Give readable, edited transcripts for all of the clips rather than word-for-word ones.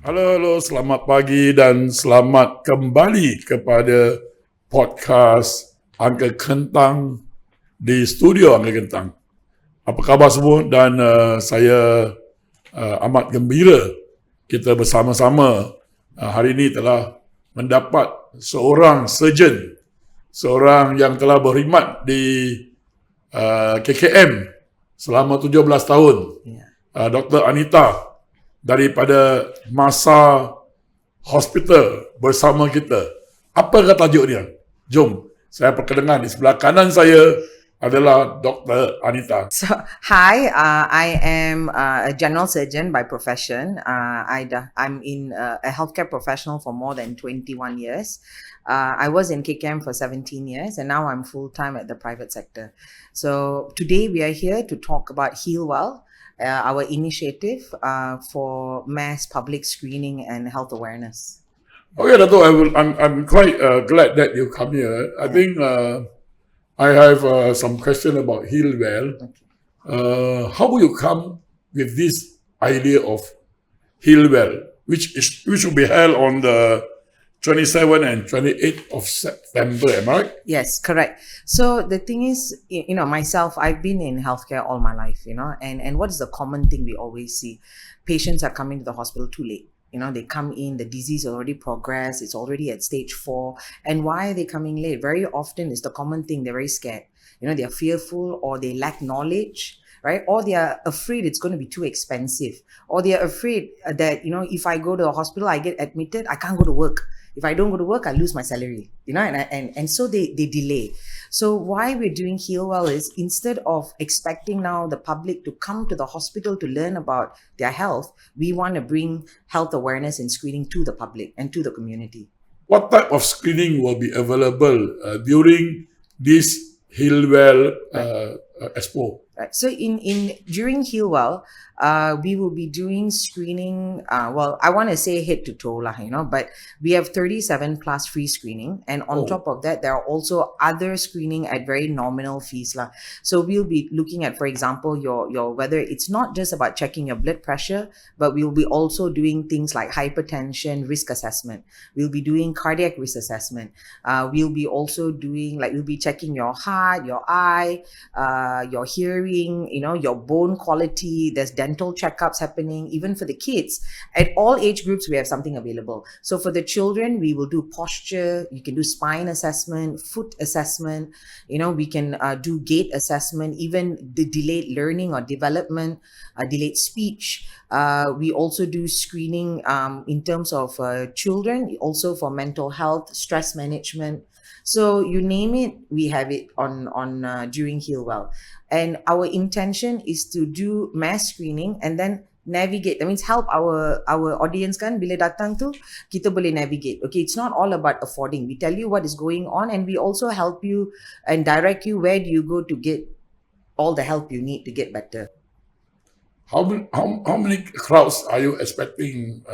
Halo, selamat pagi dan selamat kembali kepada podcast Uncle Kentang di studio Uncle Kentang. Apa khabar semua? Dan saya amat gembira kita bersama-sama hari ini telah mendapat seorang surgeon, seorang yang telah berkhidmat di KKM selama 17 tahun, Dr. Anita daripada masa hospital bersama kita. Apa kata tajuk dia? Jom, saya perkenalkan. Di sebelah kanan saya adalah Dr. Anita. So, hi, I am a general surgeon by profession. I'm in a healthcare professional for more than 21 years. I was in KKM for 17 years and now I'm full-time at the private sector. So today we are here to talk about HEALWELL, our initiative for mass public screening and health awareness. Okay, Dato', I'm quite glad that you come here. I think I have some question about HEALWELL. Okay. How will you come with this idea of HEALWELL, which will be held on the 27th and 28th of September, am I right? Yes, correct. So the thing is, myself, I've been in healthcare all my life, and what is the common thing we always see? Patients are coming to the hospital too late. They come in, the disease already progressed, it's already at stage 4. And why are they coming late? Very often it's the common thing, they're very scared. They're fearful or they lack knowledge, right? Or they are afraid it's going to be too expensive. Or they are afraid that, if I go to the hospital, I get admitted, I can't go to work. If I don't go to work, I lose my salary, and so they delay. So why we're doing HEALWELL is instead of expecting now the public to come to the hospital to learn about their health, we want to bring health awareness and screening to the public and to the community. What type of screening will be available during this HEALWELL Expo? Right. So during HEALWELL, we will be doing screening. I want to say head to toe lah, but we have 37 plus free screening, and on top of that, there are also other screening at very nominal fees lah. So we'll be looking at, for example, your whether it's not just about checking your blood pressure, but we'll be also doing things like hypertension risk assessment. We'll be doing cardiac risk assessment. We'll be also doing we'll be checking your heart, your eye, your hearing, your bone quality. There's dental checkups happening, even for the kids. At all age groups, we have something available. So for the children, we will do posture, you can do spine assessment, foot assessment, we can do gait assessment, even the delayed learning or development, delayed speech. We also do screening in terms of children, also for mental health, stress management. So you name it, we have it on during HEALWELL. And our intention is to do mass screening and then navigate. That means help our audience kan bila datang tu kita boleh navigate. Okay, it's not all about affording. We tell you what is going on and we also help you and direct you where do you go to get all the help you need to get better. How many crowds are you expecting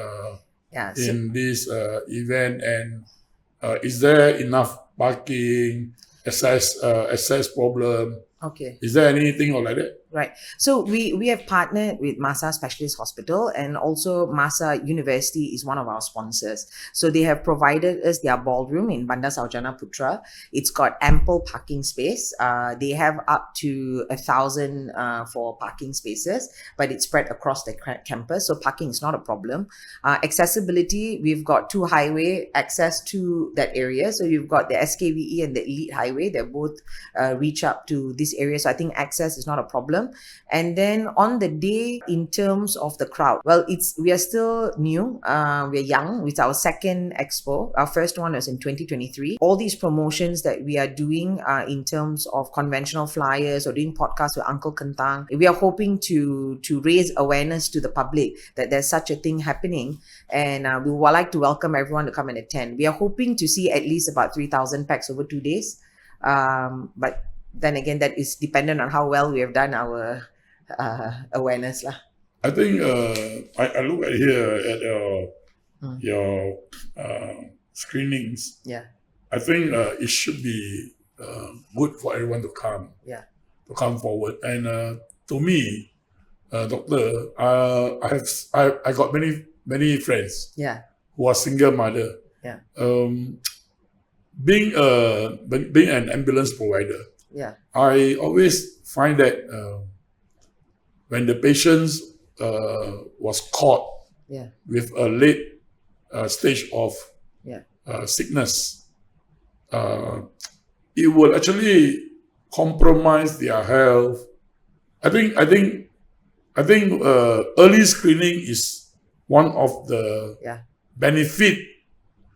in this event, and is there enough parking, access problem? Okay. Is there anything like that? Right. So we have partnered with Masa Specialist Hospital, and also Masa University is one of our sponsors. So they have provided us their ballroom in Bandar Sarjana Putra. It's got ample parking space. They have up to 1,000 for parking spaces, but it's spread across the campus. So parking is not a problem. Accessibility, we've got 2 highway access to that area. So you've got the SKVE and the Elite Highway. They both reach up to this area. So I think access is not a problem. And then on the day, in terms of the crowd, well, we are still new. We're young. It's our second expo. Our first one was in 2023. All these promotions that we are doing in terms of conventional flyers or doing podcasts with Uncle Kentang, we are hoping to raise awareness to the public that there's such a thing happening. And we would like to welcome everyone to come and attend. We are hoping to see at least about 3,000 packs over 2 days. But then again, that is dependent on how well we have done our awareness lah. I think I look at here at your screenings. Yeah. I think it should be good for everyone to come. Yeah. To come forward. And to me, doctor, I got many many friends Yeah. who are single mother. Yeah. Being an ambulance provider, Yeah. I always find that when the patients was caught Yeah. with a late stage of Yeah. sickness, it will actually compromise their health. I think early screening is one of the Yeah. benefit,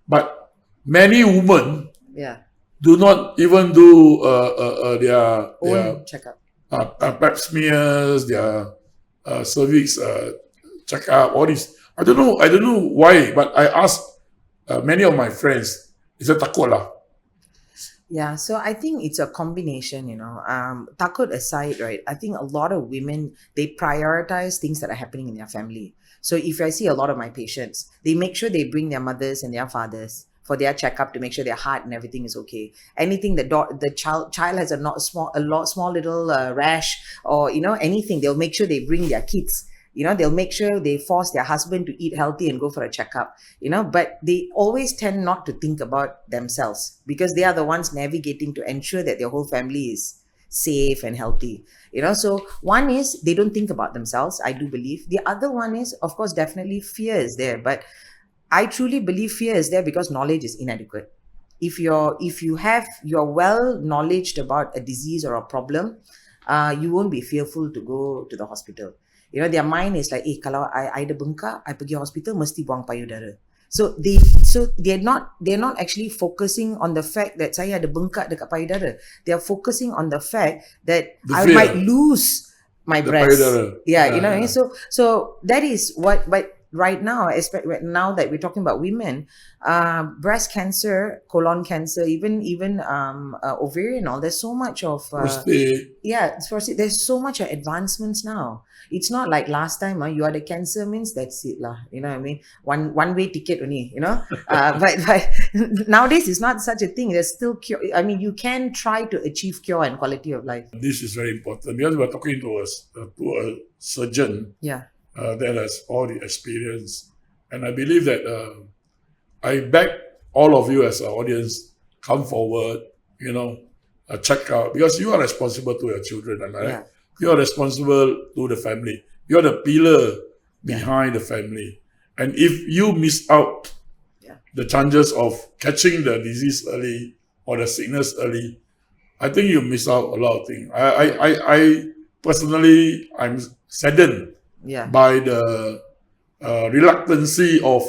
but many women Yeah. do not even do their Own checkup. pap smears, their cervix checkup, all this. I don't know why, but I asked many of my friends, is it takut lah? Yeah, so I think it's a combination, takut aside, right? I think a lot of women, they prioritize things that are happening in their family. So if I see a lot of my patients, they make sure they bring their mothers and their fathers for their checkup to make sure their heart and everything is okay. Anything the child has a small little rash, or anything, they'll make sure they bring their kids. They'll make sure they force their husband to eat healthy and go for a checkup. But they always tend not to think about themselves, because they are the ones navigating to ensure that their whole family is safe and healthy. So one is they don't think about themselves, I do believe. The other one is, of course, definitely fear is there, but I truly believe fear is there because knowledge is inadequate. If you're well knowledged about a disease or a problem, you won't be fearful to go to the hospital. Their mind is like, kalau I ada bengkak, I pergi hospital mesti buang payudara. So they're not actually focusing on the fact that saya ada bengkak dekat payudara. They are focusing on the fact that I might lose my breast. Payudara. Yeah, you know what I mean? So that is what. But right now, especially now that we're talking about women, breast cancer, colon cancer, even ovarian, all, there's so much of Prostate. there's so much of advancements now. It's not like last time, you had a cancer means that's it lah. You know what I mean? One way ticket only, but nowadays it's not such a thing. There's still cure. I mean, you can try to achieve cure and quality of life. This is very important because we're talking to a surgeon that has all the experience. And I believe that I beg all of you as an audience, come forward, check out, because you are responsible to your children, am I right? Yeah. You are responsible to the family. You are the pillar behind the family. And if you miss out the chances of catching the disease early or the sickness early, I think you miss out a lot of things. I personally, I'm saddened by the reluctancy of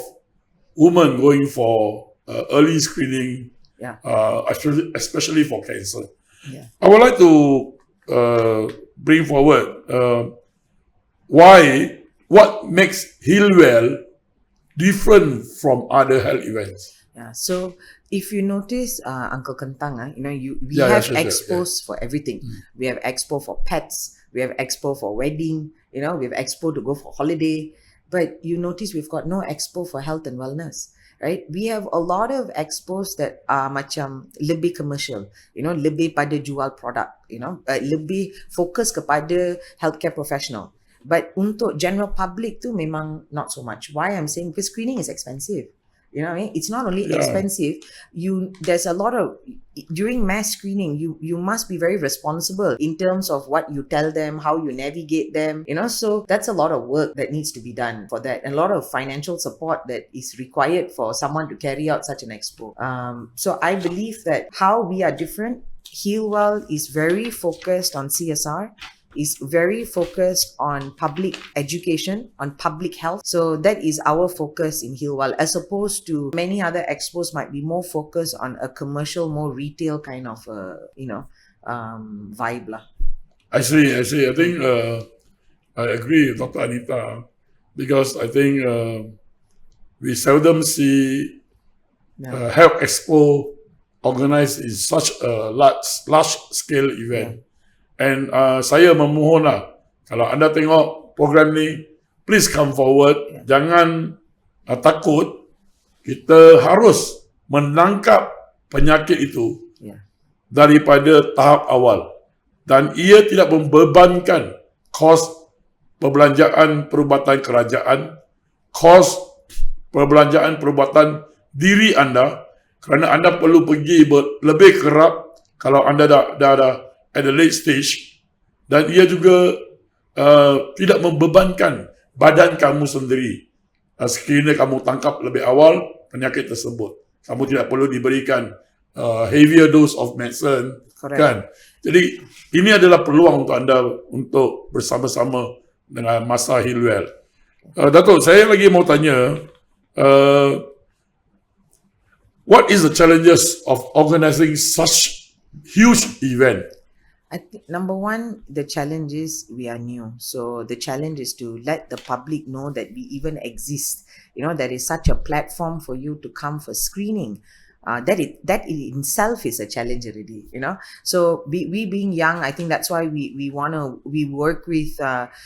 women going for early screening, especially for cancer. I would like to bring forward what makes HEALWELL different from other health events. Yeah. So if you notice, Uncle Kentang, we have expos for everything. We have expo for pets. We have expo for wedding. We have expo to go for holiday. But you notice we've got no expo for health and wellness, right? We have a lot of expos that are macam lebih commercial, lebih pada jual produk, lebih fokus kepada healthcare professional. But untuk general public tu memang not so much. Why I'm saying? Because screening is expensive. You know what I mean? It's not only expensive. There's a lot of, during mass screening, you must be very responsible in terms of what you tell them, how you navigate them. So that's a lot of work that needs to be done for that, and a lot of financial support that is required for someone to carry out such an expo. So I believe that how we are different. HEALWELL is very focused on CSR. Is very focused on public education, on public health. So that is our focus in HEALWELL, as opposed to many other expos might be more focused on a commercial, more retail kind of, vibe lah. I see. I think I agree with Dr. Anita, because I think we seldom see health expo organized in such a large scale event. And saya memohon lah, kalau anda tengok program ni, please come forward. Jangan takut. Kita harus menangkap penyakit itu daripada tahap awal. Dan ia tidak membebankan kos perbelanjaan perubatan kerajaan, kos perbelanjaan perubatan diri anda, kerana anda perlu pergi lebih kerap kalau anda dah at the late stage, dan ia juga tidak membebankan badan kamu sendiri. Sekiranya kamu tangkap lebih awal penyakit tersebut, kamu tidak perlu diberikan heavier dose of medicine. Correct. Kan? Jadi ini adalah peluang untuk anda untuk bersama-sama dengan masa HEALWELL. Datuk, saya lagi mau tanya, what is the challenges of organizing such huge event? I think number one, the challenge is we are new. So the challenge is to let the public know that we even exist. There is such a platform for you to come for screening. That in itself is a challenge already. So we being young, I think that's why we work with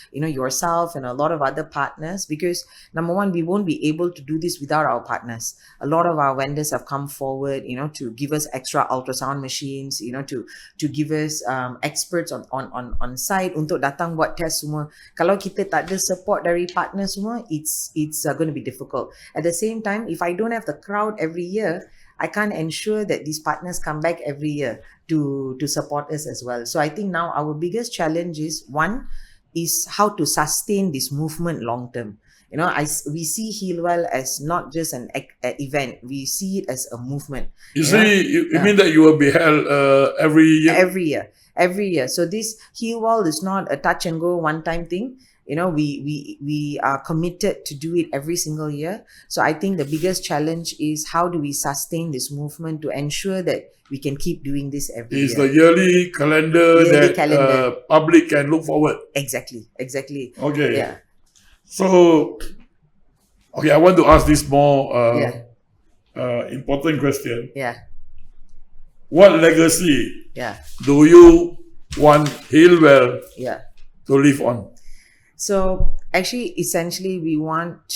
yourself and a lot of other partners, because number one, we won't be able to do this without our partners. A lot of our vendors have come forward, to give us extra ultrasound machines, to give us experts on site untuk datang buat test semua. Kalau kita tak ada support dari partner semua, it's going to be difficult. At the same time, if I don't have the crowd every year, I can't ensure that these partners come back every year to support us as well. So I think now our biggest challenge is, one, is how to sustain this movement long term. We see HEALWELL as not just an event. We see it as a movement. You mean that you will be held every year? Every year. So this HEALWELL is not a touch and go one-time thing. We are committed to do it every single year. So I think the biggest challenge is how do we sustain this movement to ensure that we can keep doing this every year. It's the yearly calendar public can look forward. Exactly. Okay. Yeah. So, I want to ask this more important question. Yeah. What legacy do you want HEALWELL to live on? So actually, essentially, we want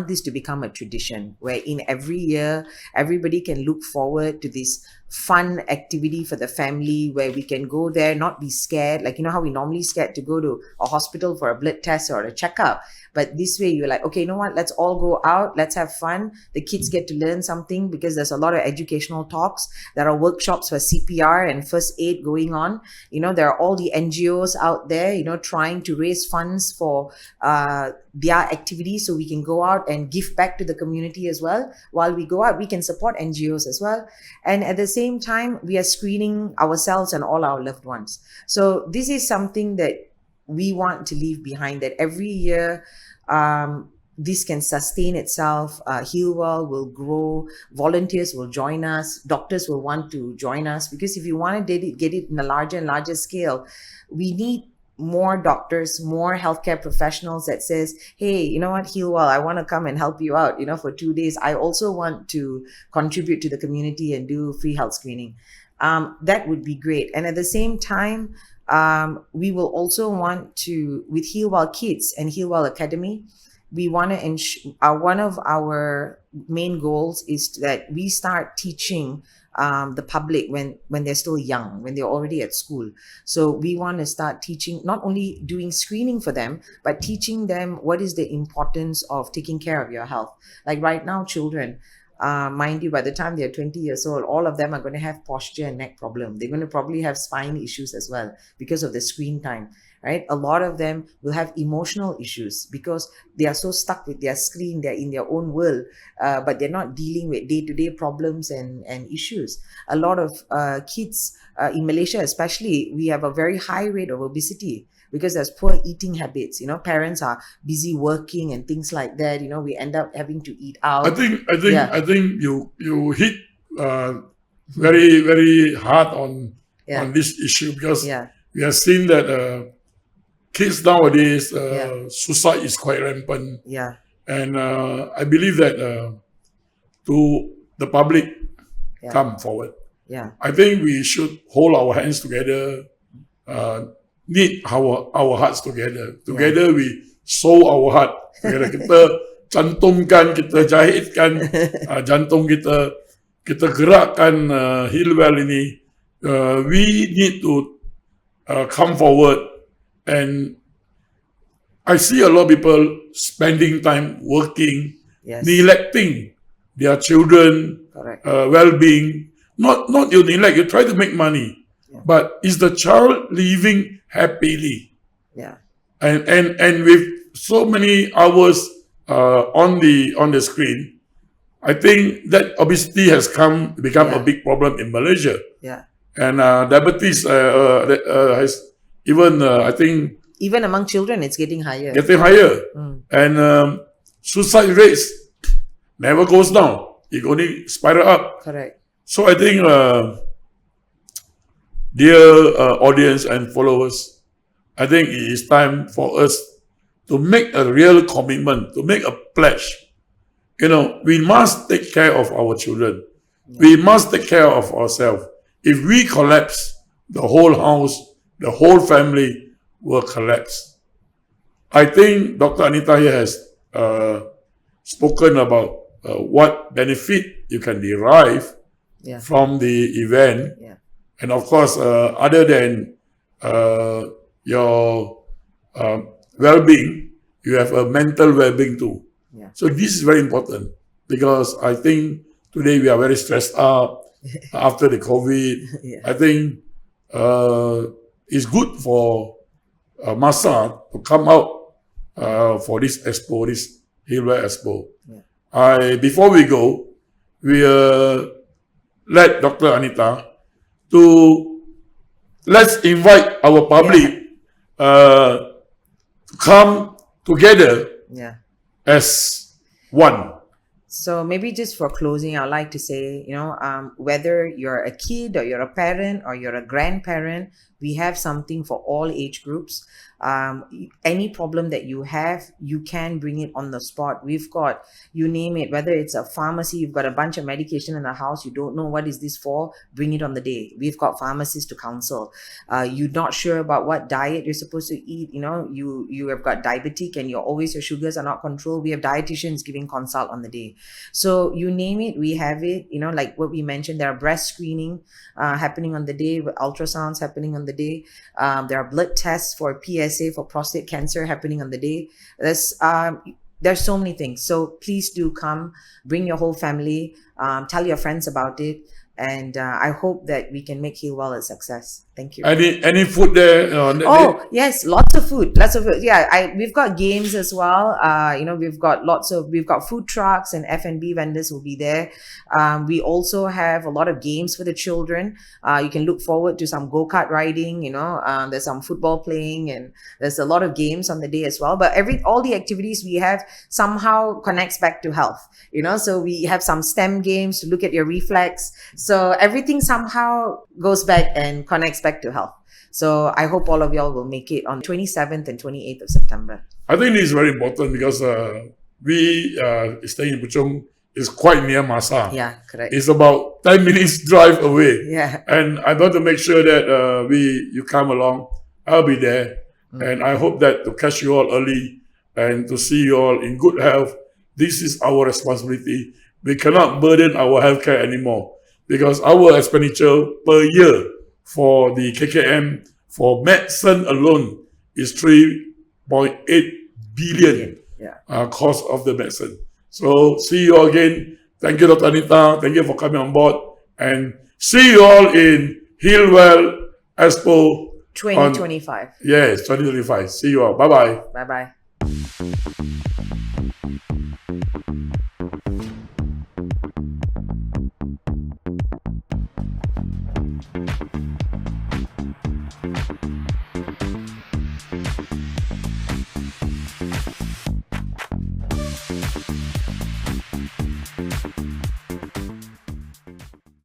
this to become a tradition where in every year, everybody can look forward to this fun activity for the family where we can go there, not be scared. Like, how we normally scared to go to a hospital for a blood test or a checkup. But this way you're like, okay, you know what? Let's all go out. Let's have fun. The kids get to learn something because there's a lot of educational talks. There are workshops for CPR and first aid going on. There are all the NGOs out there, trying to raise funds for their activities so we can go out and give back to the community as well. While we go out, we can support NGOs as well. And at the same time, we are screening ourselves and all our loved ones. So this is something that we want to leave behind, that every year this can sustain itself. HEALWELL will grow. Volunteers will join us. Doctors will want to join us, because if you want to get it in a larger and larger scale, we need more doctors, more healthcare professionals that says, hey, you know what, HEALWELL, I want to come and help you out, for 2 days. I also want to contribute to the community and do free health screening. That would be great. And at the same time, we will also want to, with HEALWELL Kids and HEALWELL Academy, we want to ensure, one of our main goals is that we start teaching the public when they're still young, when they're already at school. So we want to start teaching, not only doing screening for them, but teaching them what is the importance of taking care of your health. Like right now, children, mind you, by the time they're 20 years old, all of them are going to have posture and neck problem. They're going to probably have spine issues as well because of the screen time, right? A lot of them will have emotional issues because they are so stuck with their screen. They're in their own world, but they're not dealing with day-to-day problems and issues. A lot of kids in Malaysia especially, we have a very high rate of obesity because there's poor eating habits. Parents are busy working and things like that. We end up having to eat out. I think you hit very, very hard on this issue, because we have seen that kids nowadays, suicide is quite rampant. Yeah. And I believe that to the public come forward. Yeah. I think we should hold our hands together, knit our hearts together. Together we sew our heart together. Kita cantumkan, kita jahitkan jantung kita, kita gerakkan HEALWELL ini. We need to come forward and I see a lot of people spending time working, Yes. neglecting their children, Correct. well-being. Not you neglect, you try to make money. Yeah. But is the child living happily? Yeah. And with so many hours on the screen, I think that obesity has become a Yeah. big problem in Malaysia. Yeah. And diabetes has even, I think, Even among children, it's getting higher. getting higher. And suicide rates never goes down. It only spiral up. Correct. So I think, dear audience and followers, I think it is time for us to make a real commitment, to make a pledge. You know, we must take care of our children. We must take care of ourselves. If we collapse, the whole house, the whole family will collapse. I think Dr. Anita here has spoken about what benefit you can derive Yeah. from the event. Yeah. And of course, other than your well-being, you have a mental well-being too. Yeah. So this is very important because I think today we are very stressed out after the COVID. Yeah. I think it's good for Masa to come out for this expo, this HEALWELL Expo. Yeah. Before we go, we let Dr. Anita to let's invite our public to come together Yeah. as one. So maybe just for closing, I'd like to say, whether you're a kid or you're a parent or you're a grandparent, we have something for all age groups. Any problem that you have, you can bring it on the spot. We've got, you name it, whether it's a pharmacy, you've got a bunch of medication in the house, you don't know what is this for, bring it on the day. We've got pharmacists to counsel. You're not sure about what diet you're supposed to eat, you have got diabetic and your sugars are not controlled. We have dietitians giving consult on the day. So you name it, we have it. Like what we mentioned, there are breast screening happening on the day, with ultrasounds happening on the day. There are blood tests for PSA, for prostate cancer happening on the day. There's so many things. So please do come, bring your whole family, tell your friends about it. And I hope that we can make HEALWELL a success. Thank you. Any food there? Yes, lots of food. Yeah, we've got games as well. We've got food trucks and F&B vendors will be there. We also have a lot of games for the children. You can look forward to some go-kart riding. There's some football playing, and there's a lot of games on the day as well. But all the activities we have somehow connects back to health. So we have some STEM games to look at your reflex. So everything somehow goes back and connects back to health. So I hope all of y'all will make it on 27th and 28th of September. I think this is very important because we stay in Puchong is quite near Masa. Yeah, correct. It's about 10 minutes drive away. Yeah. And I want to make sure that you come along. I'll be there. And I hope that to catch you all early and to see you all in good health. This is our responsibility. We cannot burden our healthcare anymore because our expenditure per year for the KKM for medicine alone is 3.8 billion cost of the medicine. So see you all again. Thank you, Dr. Anita. Thank you for coming on board. And see you all in HEALWELL Expo 2025. Yes, 2025. See you all. Bye-bye. Bye-bye.